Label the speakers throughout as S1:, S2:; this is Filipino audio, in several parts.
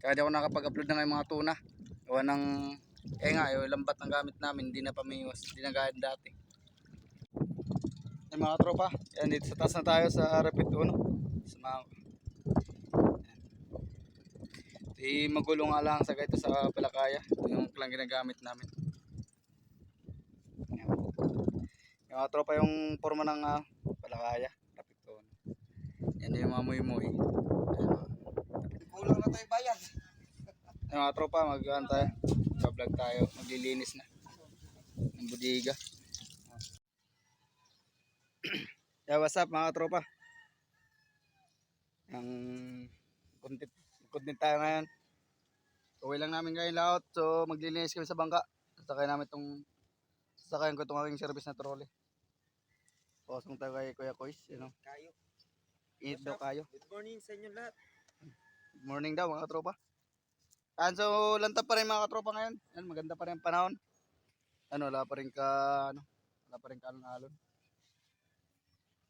S1: Kaya di ako nakapag-upload na ngayong mga tuna. Gawa ng, yung lambat ng gamit namin, hindi na pamiwas, hindi na gaya dati. Ay mga tropa, yan dito sa taas na tayo sa Rapid 1. Sa mga, magulong nga lang sa ito sa Palakaya. Ito yung lang ginagamit namin. Yan. Yung mga tropa yung forma ng Palakaya, Rapid 1. Yan yung mga muy-muy.
S2: Kulang na tayo bayan.
S1: Yung mga tropa, mag-ano tayo, vlog tayo, maglilinis na ng budiga. Yeah, what's up mga tropa? Ang content tayo ngayon. Uwi lang namin ngayon lahat, so maglilinis kami sa bangka. Sasakayan ko itong aking service na trolley. Pasong tayo kay Kuya Kois,
S2: Kayo.
S1: Init daw kayo.
S2: Good morning sa inyo lahat.
S1: Good morning daw mga tropa. So lantap pa rin mga tropa ngayon. Yan, maganda pa rin ang panahon. Wala pa rin alon-alon.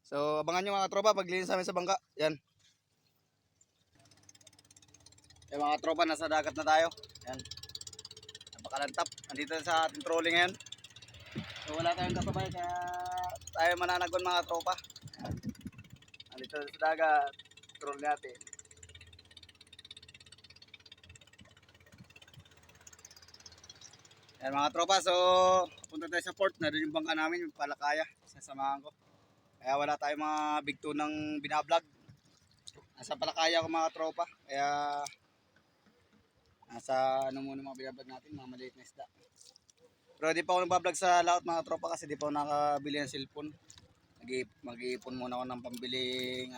S1: So abangan nyo mga tropa paglinis namin sa bangka. Yan. Yung mga tropa, nasa dagat na tayo. Yan. Napakalantap. Andito sa ating trolley ngayon. So wala tayong kasabay kaya tayo mananagon mga tropa. Yan. Andito sa dagat. Troll natin. Yan mga tropa. So punta tayo sa port. Naroon yung bangka namin. Yung Palakaya. Sasamahan ko. Kaya wala tayong mga big two ng binablog. Nasa Palakaya ko mga tropa. Kaya nasa muna mga binablog natin, mga maliit na isda. Pero di pa ako nagbablog sa lahat mga tropa kasi di pa ako nakabili ng cellphone. Mag-iipon muna ako ng pambiling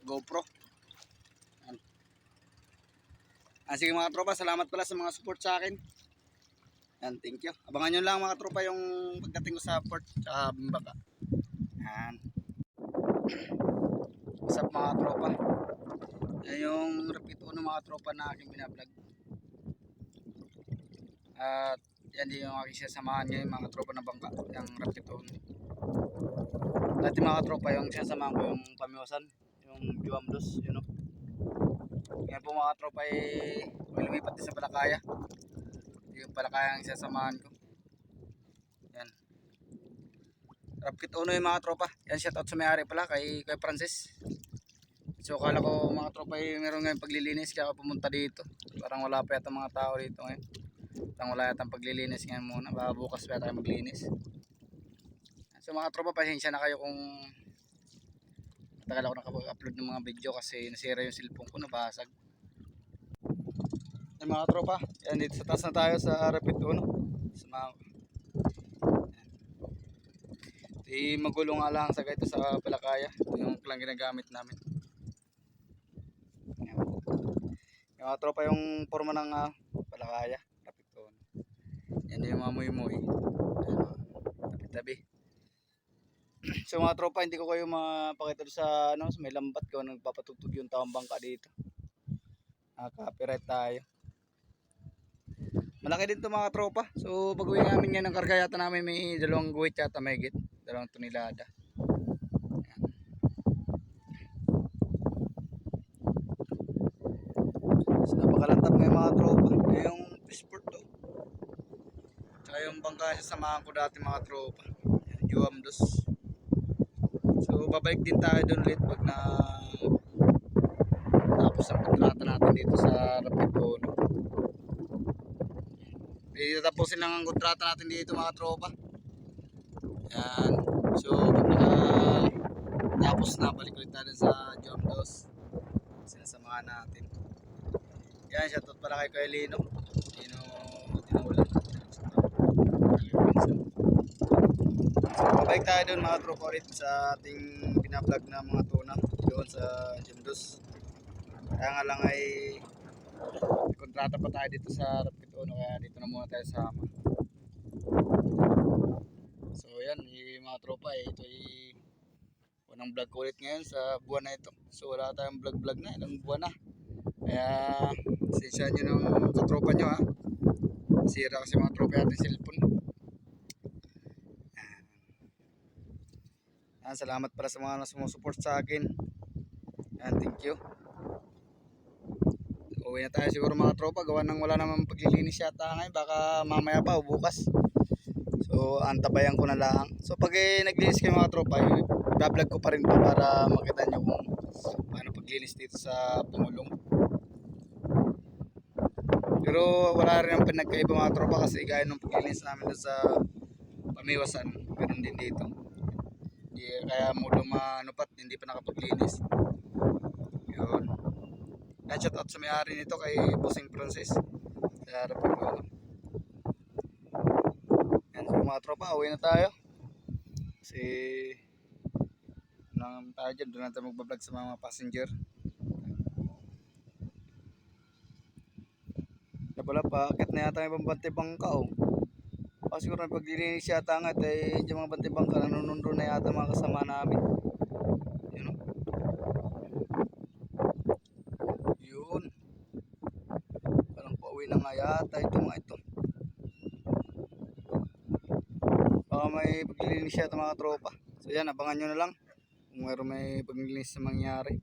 S1: GoPro. Yan. Sige mga tropa, salamat pala sa mga support sa akin. Yan, thank you. Abangan nyo lang mga tropa yung pagdating ko sa port sa baka. Yan. What's up mga tropa? Yan yung Rapid 1 mga tropa na aking binablog. At yan din yung aking sasamahan ngayon mga tropa na bangka, yung Rapid 1. Dati mga tropa yung sasamahan ko yung pamiwasan, yung Juamdos, Ngayon po mga tropa may lumipat din sa Palakaya. Yung Palakaya ang sasamahan ko. Yan. Rapid 1 yung mga tropa. Yan, shoutout sa may-ari pala kay Francis. So kala ko mga tropa meron ngayon paglilinis kaya ako pumunta dito. Parang wala pa yata mga tao dito ngayon. Wala yata paglilinis ngayon muna. Baka bukas pa tayo maglinis. So mga tropa, pasensya na kayo kung matagal ako nakapag-upload ng mga video kasi nasira yung cellphone ko, nabasag. Yan mga tropa, yan dito sa taas na tayo sa Rapid 1. Sa mga magulong nga lang sa ito sa Palakaya. Ito yung lang ginagamit namin. Yan. Yung mga tropa yung forma ng Palakaya. Yan yung mga muy-muy. Tabi-tabi. So mga tropa, hindi ko kayo mapakita sa sa may lambat ko nagpapatugtog yung taong bangka dito. Copyright tayo. Malaki din to mga tropa. So pag-uwi namin ngayon ng karga yata namin may 2 guhit yata may git. 2 tonelada. So napakalantap ngayon mga tropa. Yung fishport to. Tsaka yung bangka sasamahan ko dati mga tropa. Juamdos. So babalik din tayo doon ulit pag tapos ang kontrata natin dito sa Rapid 1. Tapusin lang ang kontrata natin dito mga tropa. Yan. So pag tapos na, balik ulit tayo sa Juamdos. Sinasamahan natin. Yan, shoutout pala kay Kuya Lino. Tinulan. Babalik tayo doon mga tropa ulit sa ating binablog na mga tuna doon sa Juamdos. Kaya nga lang ay kontrata pa tayo dito sa Rapid 1 kaya dito na muna tayo sama. So yan mga tropa ito unang vlog ko ulit ngayon sa buwan na ito. So wala tayong vlog na ilang buwan na. Kaya sensya nyo ng katropa nyo sira kasi mga tropa natin cellphone. Salamat para sa mga sumusupport sa akin. And thank you. Uwi na tayo siguro mga tropa. Gawa ng wala naman paglilinis yata ngayon. Baka mamaya pa o bukas. So antabayan ko na lang. So pag naglinis kayo mga tropa, i-vlog ko pa rin to para makita nyo kung paano paglinis dito sa Pangulong. Pero wala rin ang pinagkaiba mga tropa kasi gaya nung paglinis namin doon sa Pamiwasan, ganoon din dito. Kaya mulo manupat, hindi pa nakapaglinis. Yun. Yan, shout out sa may-ari nito kay Bossing Francis. Sa harap ko. Yan, so mga tropa, uwi na tayo. Kasi nang tayo dyan, doon natin magbablog sa mga passenger. Wala pa, akit na yata yung bantay-bangka oh. Siguro na paglilinis yata nga yung mga bantay-bangka nanunundo na yata mga kasama namin. Yun o. Yun. Parang pauwi na nga yata ito mga ito. Baka may paglilinis yata mga tropa. So yan, abangan nyo na lang kung mayroon may paglilinis na mangyari.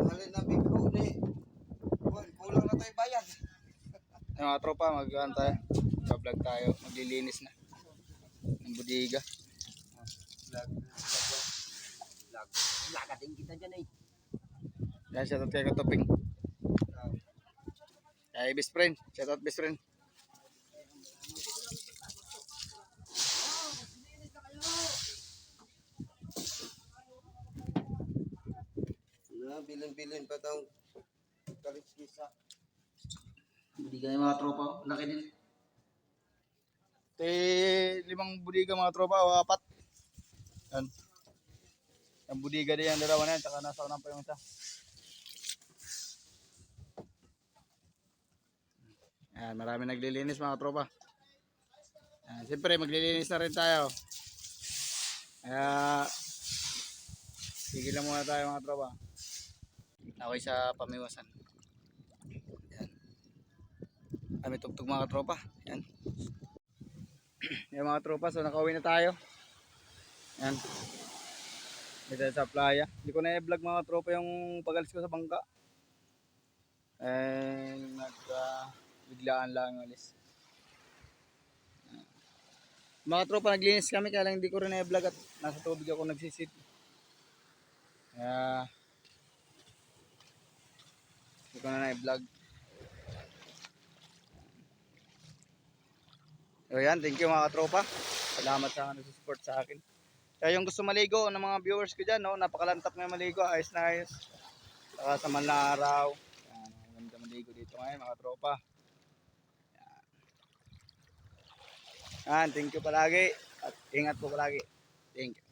S2: Halin na bigko ni. Kulang na tayo bayad.
S1: Yung mga tropa, mag-ano tayo, vlog tayo, maglilinis na ng budiga.
S2: Laga din kita dyan eh.
S1: Yan, shoutout kay Katoping. Kay best friend, shoutout best friend.
S2: Bilin-bilin pa daw. Kaliskisa.
S1: Budiga yung mga tropa, laki din. Limang budiga mga tropa, o 4. Yan. Ang budiga din yung dalawa na yan, tsaka nasa unan pa yung isa. Yan, marami naglilinis mga tropa. Yan, siyempre maglilinis na rin tayo. Kaya sige lang muna tayo mga tropa. Away sa Pamiwasan. Yan. Kami tugtog mga tropa. Yan. Yan mga tropa, so nakauwi na tayo. Yan. Dito sa playa. Hindi ko na i-vlog mga tropa yung pag-alis ko sa bangka. Biglaan lang alis. Mga tropa, naglinis kami kaya lang hindi ko rin na-vlog at nasa tubig ako nagsisit. Kaya hindi ko na na-vlog. So yan, thank you mga tropa. Salamat sa nag-support sa akin. Kaya yung gusto maligo ng mga viewers ko dyan, no, napakalantap nga maligo, ayos na ayos. Saka sa manlang araw. Yan, maganda maligo dito ngayon mga tropa. Yan, thank you palagi at ingat po palagi. Thank you.